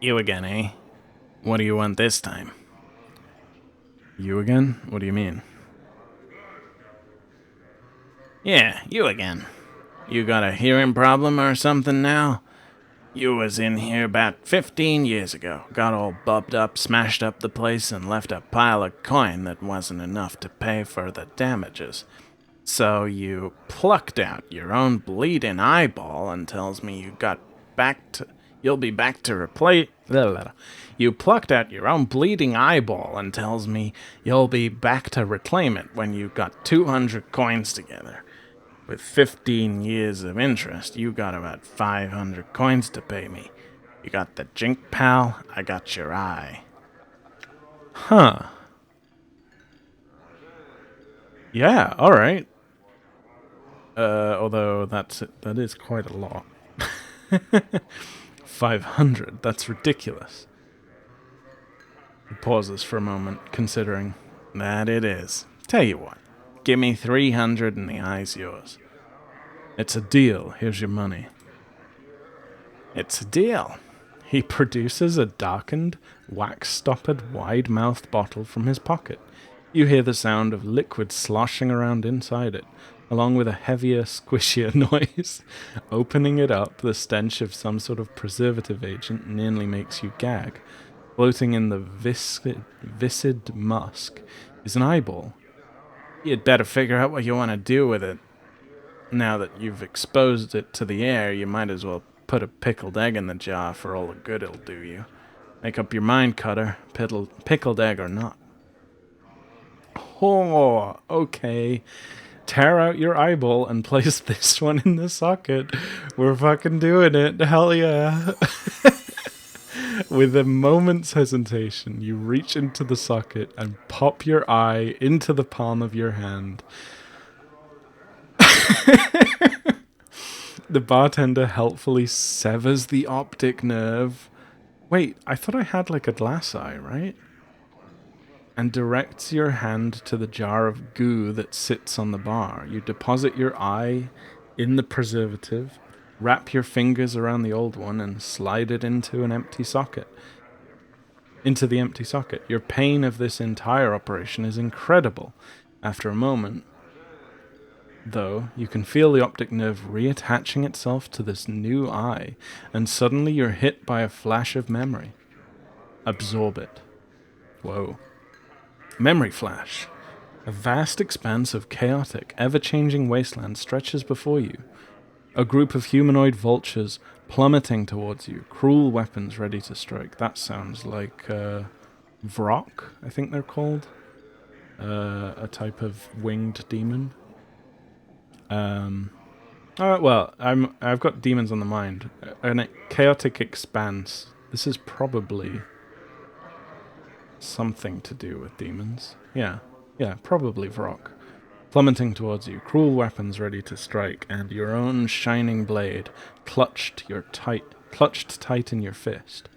You again, eh? What do you want this time? You again? What do you mean? Yeah, you again. You got a hearing problem or something now? You was in here about 15 years ago, got all bubbed up, smashed up the place, and left a pile of coin that wasn't enough to pay for the damages. So you plucked out your own bleeding eyeball and tells me you'll be back to replace... You plucked out your own bleeding eyeball and tells me you'll be back to reclaim it when you got 200 coins together. With 15 years of interest, you got about 500 coins to pay me. You got the jink, pal, I got your eye. Huh. Yeah, alright. Although that is quite a lot. 500, that's ridiculous. He pauses for a moment, considering. That it is. Tell you what, give me 300 and the eye's yours. It's a deal, here's your money. It's a deal. He produces a darkened, wax-stoppered, wide-mouthed bottle from his pocket. You hear the sound of liquid sloshing around inside it, along with a heavier, squishier noise. Opening it up, the stench of some sort of preservative agent nearly makes you gag. Floating in the viscid musk is an eyeball. You'd better figure out what you want to do with it. Now that you've exposed it to the air, you might as well put a pickled egg in the jar for all the good it'll do you. Make up your mind, Cutter, pickled egg or not. Oh, okay. Tear out your eyeball and place this one in the socket. We're fucking doing it. Hell yeah. With a moment's hesitation, you reach into the socket and pop your eye into the palm of your hand. The bartender helpfully severs the optic nerve. Wait, I thought I had like a glass eye, right? And directs your hand to the jar of goo that sits on the bar. You deposit your eye in the preservative, wrap your fingers around the old one, and slide it into the empty socket. Your pain of this entire operation is incredible. After a moment, though, you can feel the optic nerve reattaching itself to this new eye, and suddenly you're hit by a flash of memory. Absorb it. Whoa. Memory flash. A vast expanse of chaotic, ever-changing wasteland stretches before you. A group of humanoid vultures plummeting towards you, cruel weapons ready to strike. That sounds like Vrock, I think they're called. A type of winged demon. Well, I've got demons on the mind. A chaotic expanse. This is probably something to do with demons. Yeah, probably Vrock. Plummeting towards you, cruel weapons ready to strike, and your own shining blade clutched tight in your fist.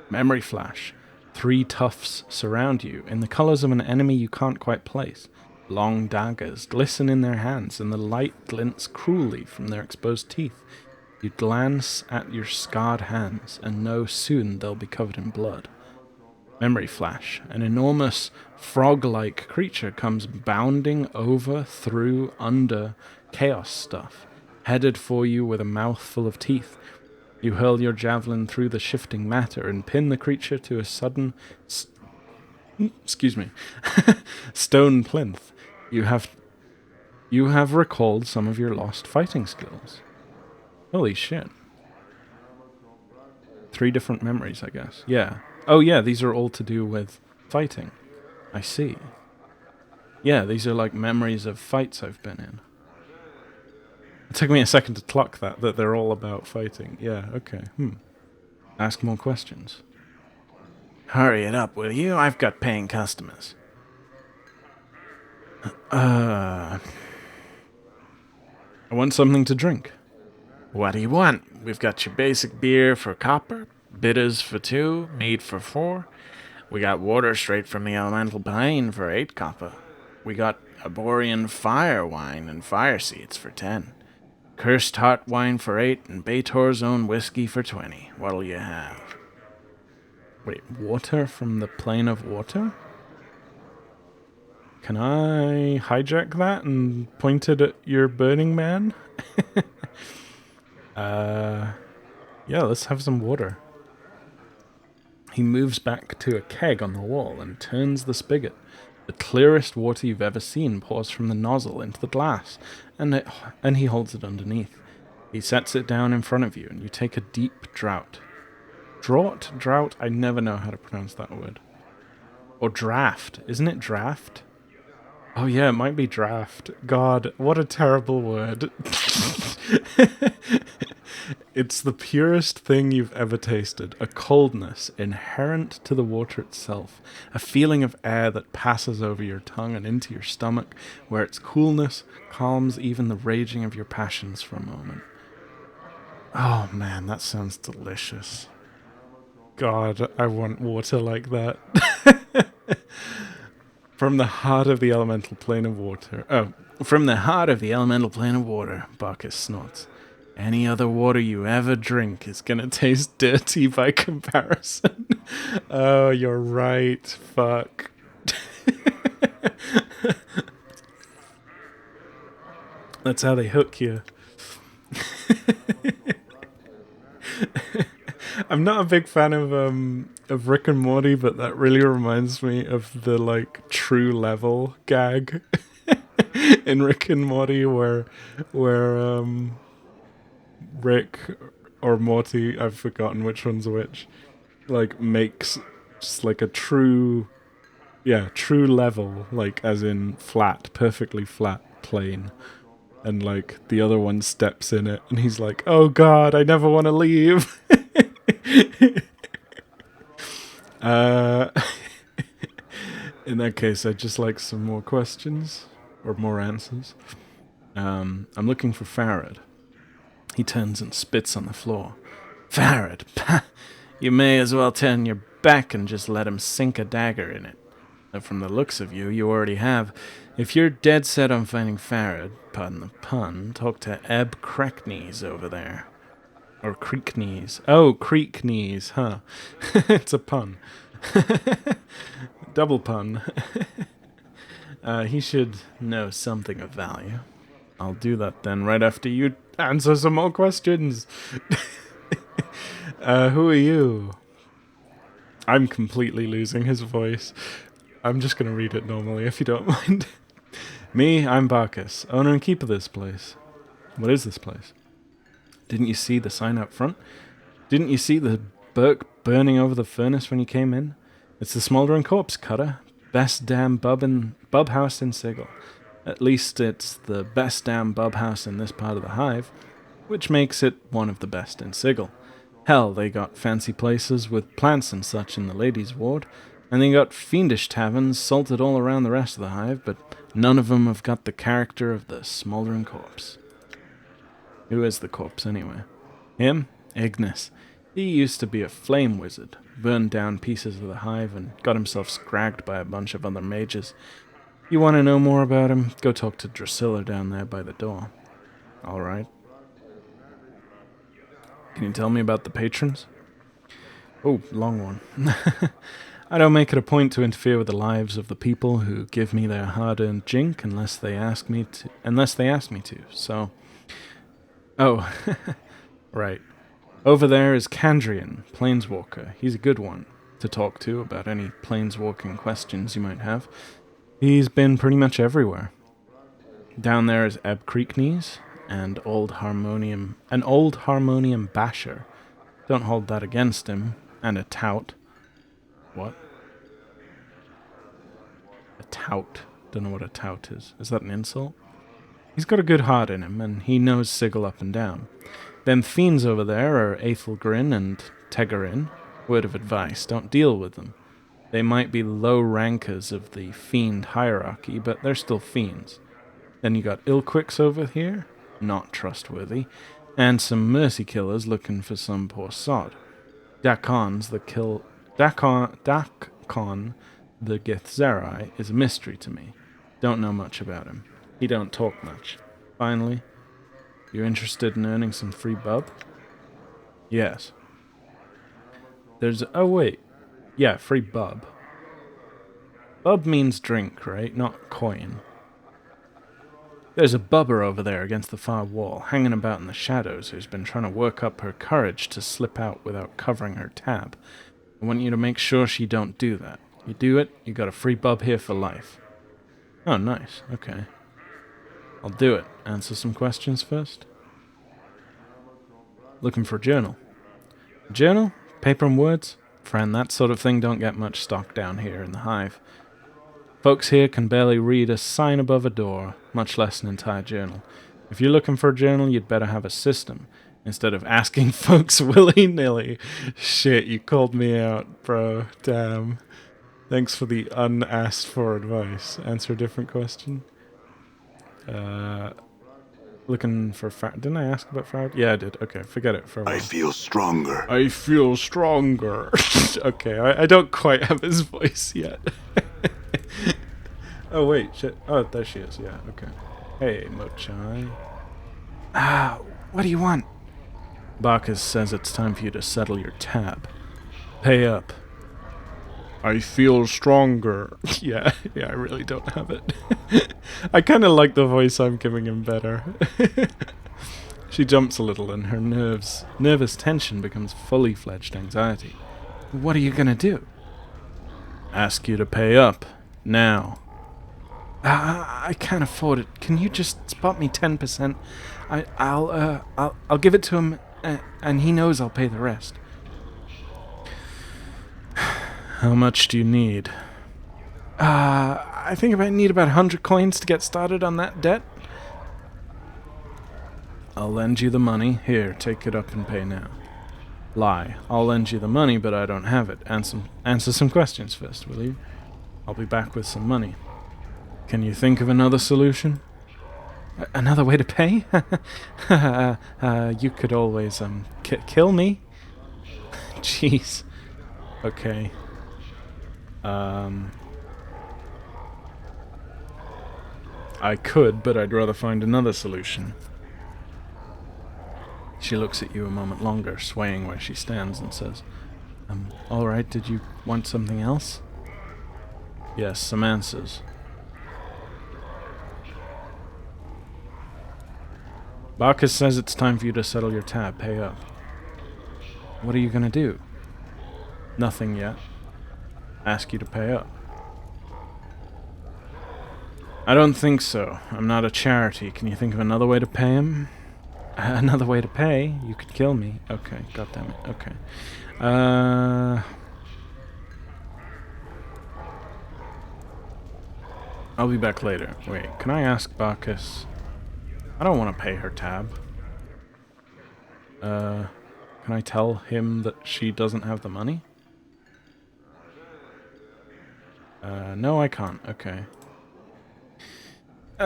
Memory flash. 3 tufts surround you, in the colors of an enemy you can't quite place. Long daggers glisten in their hands, and the light glints cruelly from their exposed teeth. You glance at your scarred hands, and know soon they'll be covered in blood. Memory flash. An enormous frog-like creature comes bounding over, through, under chaos stuff, headed for you with a mouthful of teeth. You hurl your javelin through the shifting matter and pin the creature to a sudden stone plinth. You have recalled some of your lost fighting skills. Holy shit. 3 different memories, I guess. Yeah. Oh yeah, these are all to do with fighting. I see. Yeah, these are like memories of fights I've been in. It took me a second to clock that they're all about fighting. Yeah, okay. Ask more questions. Hurry it up, will you? I've got paying customers. I want something to drink. What do you want? We've got your basic beer for copper, bitters for 2, mead for 4. We got water straight from the elemental plane for 8 copper. We got Aborian fire wine and fire seeds for 10. Cursed heart wine for 8 and Beator's own whiskey for 20. What'll you have? Wait, water from the plane of water? Can I hijack that and point it at your Burning Man? Yeah, let's have some water. He moves back to a keg on the wall and turns the spigot. The clearest water you've ever seen pours from the nozzle into the glass, and he holds it underneath. He sets it down in front of you, and you take a deep draught. Drought? I never know how to pronounce that word. Or draft. Isn't it draft? Oh yeah, it might be draft. God, what a terrible word. It's the purest thing you've ever tasted. A coldness inherent to the water itself. A feeling of air that passes over your tongue and into your stomach, where its coolness calms even the raging of your passions for a moment. Oh man, that sounds delicious. God, I want water like that. From the heart of the elemental plane of water. Oh, from the heart of the elemental plane of water, Bacchus snorts. Any other water you ever drink is gonna taste dirty by comparison. Oh, you're right. Fuck. That's how they hook you. I'm not a big fan of Rick and Morty, but that really reminds me of the like true level gag in Rick and Morty where Rick or Morty, I've forgotten which one's which, like makes just like a true level, like as in flat, perfectly flat plane. And like the other one steps in it and he's like, oh god, I never want to leave. In that case, I'd just like some more questions or more answers. I'm looking for Farad. He turns and spits on the floor. Farad, you may as well turn your back and just let him sink a dagger in it. Though from the looks of you, you already have. If you're dead set on finding Farad, pardon the pun, talk to Eb Crackneys over there. Or Creekneys. Oh, Creekneys, huh? It's a pun. Double pun. He should know something of value. I'll do that then, right after you answer some more questions. Who are you? I'm completely losing his voice. I'm just going to read it normally, if you don't mind. Me, I'm Bacchus, owner and keeper of this place. What is this place? Didn't you see the sign out front? Didn't you see the Burke burning over the furnace when you came in? It's the Smouldering Corpse, Cutter. Best damn bub house in Sigil. At least it's the best damn bub house in this part of the hive, which makes it one of the best in Sigil. Hell, they got fancy places with plants and such in the ladies' ward, and they got fiendish taverns salted all around the rest of the hive, but none of them have got the character of the Smouldering Corpse. Who is the corpse, anyway? Him? Ignis. He used to be a flame wizard, burned down pieces of the hive and got himself scragged by a bunch of other mages. You want to know more about him? Go talk to Drusilla down there by the door. Alright. Can you tell me about the patrons? Oh, long one. I don't make it a point to interfere with the lives of the people who give me their hard-earned jink unless they ask me to. So, oh, right. Over there is Kandrian, Planeswalker. He's a good one to talk to about any planeswalking questions you might have. He's been pretty much everywhere. Down there is Ebb Creeknees and an old harmonium basher. Don't hold that against him. And a tout. What? A tout. Don't know what a tout is. Is that an insult? He's got a good heart in him, and he knows Sigil up and down. Them fiends over there are Aethelgrin and Tegarin. Word of advice, don't deal with them. They might be low rankers of the fiend hierarchy, but they're still fiends. Then you got Ilquix over here, not trustworthy, and some mercy killers looking for some poor sod. Dakon, the Githzerai, is a mystery to me. Don't know much about him. He don't talk much. Finally, you interested in earning some free bub? Yes. Free bub. Bub means drink, right? Not coin. There's a bubber over there against the far wall, hanging about in the shadows, who's been trying to work up her courage to slip out without covering her tab. I want you to make sure she don't do that. You do it, you got a free bub here for life. Oh, nice. Okay. I'll do it. Answer some questions first. Looking for a journal. Journal? Paper and words? Friend, that sort of thing don't get much stock down here in the hive. Folks here can barely read a sign above a door, much less an entire journal. If you're looking for a journal, you'd better have a system, instead of asking folks willy-nilly. Shit, you called me out, bro. Damn. Thanks for the unasked-for advice. Answer a different question. Looking for didn't I ask about Farad? Yeah, I did. Okay, forget it for a while. I feel stronger. I feel stronger. Okay, I don't quite have his voice yet. Oh, wait, shit. Oh, there she is. Yeah, okay. Hey, Mochai. What do you want? Bacchus says it's time for you to settle your tab. Pay up. I feel stronger. Yeah, I really don't have it. I kind of like the voice I'm giving him better. She jumps a little and her nervous tension becomes fully fledged anxiety. What are you gonna do? Ask you to pay up. Now. I can't afford it. Can you just spot me 10%? I'll give it to him, and he knows I'll pay the rest. How much do you need? I think I need about 100 coins to get started on that debt. I'll lend you the money. Here, take it up and pay now. Lie. I'll lend you the money, but I don't have it. Answer some questions first, will you? I'll be back with some money. Can you think of another solution? Another way to pay? You could always, kill me? Jeez. Okay. I could, but I'd rather find another solution. She looks at you a moment longer, swaying where she stands, and says, alright, did you want something else? Yes, some answers. Bacchus says it's time for you to settle your tab, pay up. What are you gonna do? Nothing yet. Ask you to pay up. I don't think so. I'm not a charity. Can you think of another way to pay him? Another way to pay? You could kill me. Okay, goddammit. Okay. I'll be back later. Wait, can I ask Bacchus? I don't want to pay her tab. Can I tell him that she doesn't have the money? No, I can't. Okay. I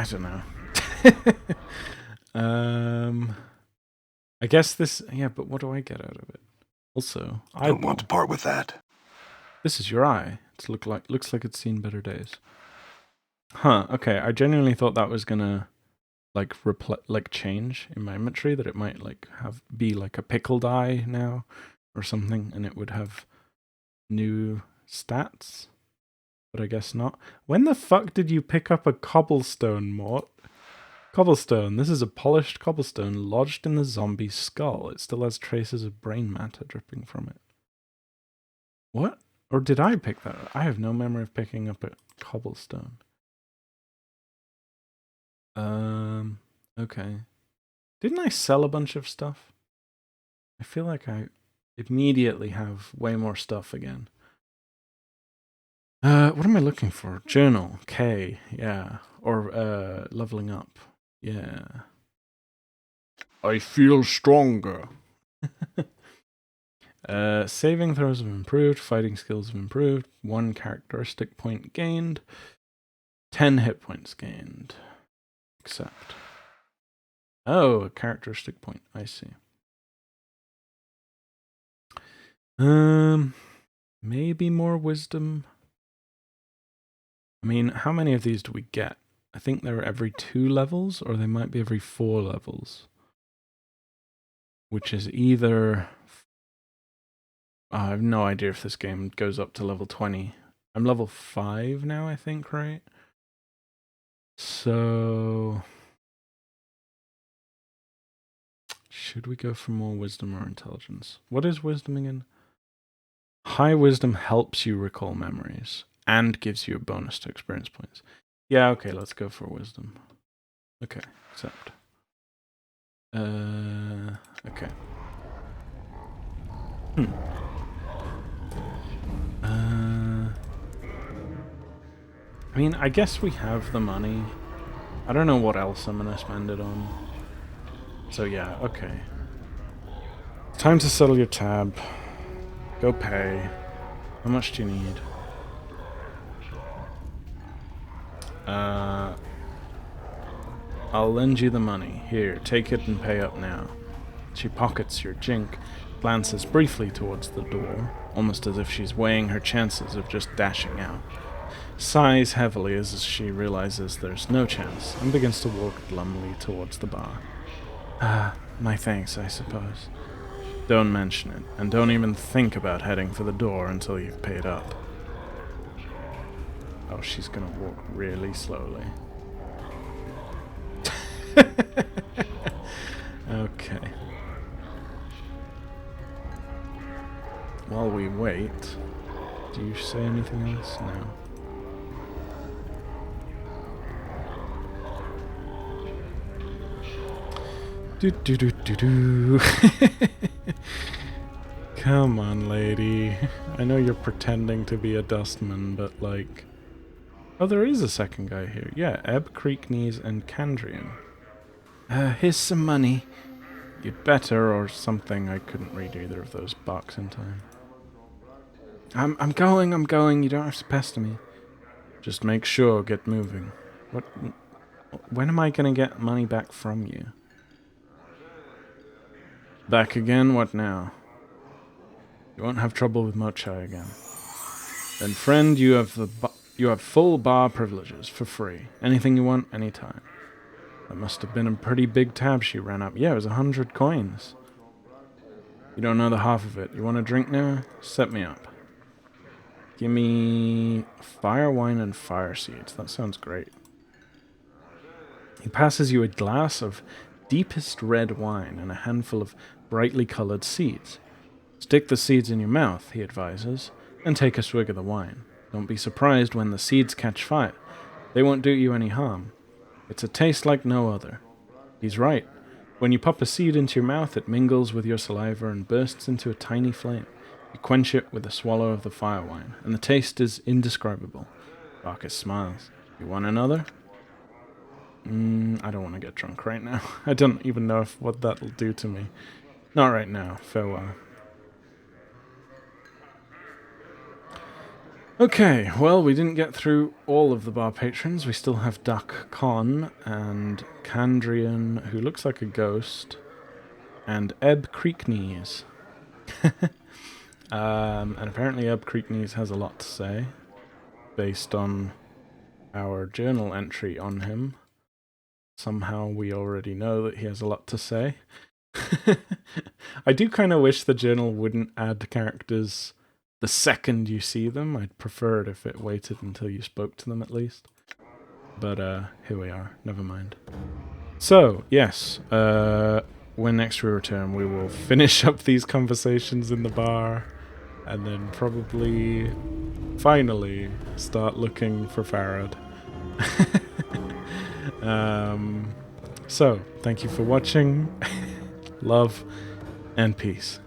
don't know. I guess this... Yeah, but what do I get out of it? Also, I don't want to part with that. This is your eye. It looks like it's seen better days. Huh, okay. I genuinely thought that was gonna like change in my inventory, that it might like be like a pickled eye now or something, and it would have new stats. But I guess not. When the fuck did you pick up a cobblestone, Mort? Cobblestone. This is a polished cobblestone lodged in the zombie's skull. It still has traces of brain matter dripping from it. What? Or did I pick that up? I have no memory of picking up a cobblestone. Okay. Didn't I sell a bunch of stuff? I feel like I immediately have way more stuff again. What am I looking for? Journal. K. Yeah. Or, leveling up. Yeah. I feel stronger. Saving throws have improved. Fighting skills have improved. 1 characteristic point gained. 10 hit points gained. Accept. Oh, a characteristic point. I see. Maybe more wisdom. I mean, how many of these do we get? I think they're every 2 levels, or they might be every 4 levels. Which is either... I have no idea if this game goes up to level 20. I'm level 5 now, I think, right? So... should we go for more wisdom or intelligence? What is wisdom again? High wisdom helps you recall memories and gives you a bonus to experience points. Yeah, okay, let's go for wisdom. Okay, accept. Okay. I mean, I guess we have the money. I don't know what else I'm gonna spend it on. So yeah, okay. Time to settle your tab. Go pay. How much do you need? I'll lend you the money. Here, take it and pay up now. She pockets your jink, glances briefly towards the door, almost as if she's weighing her chances of just dashing out. Sighs heavily as she realizes there's no chance, and begins to walk glumly towards the bar. My thanks, I suppose. Don't mention it, and don't even think about heading for the door until you've paid up. Oh, she's gonna walk really slowly. Okay. While we wait, do you say anything else? No. Do. Come on, lady. I know you're pretending to be a dustman, but like... Oh, there is a second guy here. Yeah, Ebb, Creeknees, and Candrian. Here's some money. You'd better, or something. I couldn't read either of those barks in time. I'm going. You don't have to pester me. Just make sure, get moving. What? When am I gonna get money back from you? Back again? What now? You won't have trouble with Mochai again. Then, friend, you have full bar privileges for free. Anything you want, anytime. That must have been a pretty big tab she ran up. Yeah, it was 100 coins. You don't know the half of it. You want a drink now? Set me up. Give me fire wine and fire seeds. That sounds great. He passes you a glass of deepest red wine and a handful of brightly colored seeds. Stick the seeds in your mouth, he advises, and take a swig of the wine. Don't be surprised when the seeds catch fire. They won't do you any harm. It's a taste like no other. He's right. When you pop a seed into your mouth, it mingles with your saliva and bursts into a tiny flame. You quench it with a swallow of the fire wine, and the taste is indescribable. Barkus smiles. You want another? I don't want to get drunk right now. I don't even know what that'll do to me. Not right now. Farewell. Okay, well, we didn't get through all of the bar patrons. We still have Duck Con and Candrian, who looks like a ghost, and Eb Creeknees. And apparently Eb Creeknees has a lot to say, based on our journal entry on him. Somehow we already know that he has a lot to say. I do kind of wish the journal wouldn't add characters the second you see them. I'd prefer it if it waited until you spoke to them at least. But here we are, never mind. So, yes, when next we return, we will finish up these conversations in the bar, and then probably, finally, start looking for Farad. So, thank you for watching. Love and peace.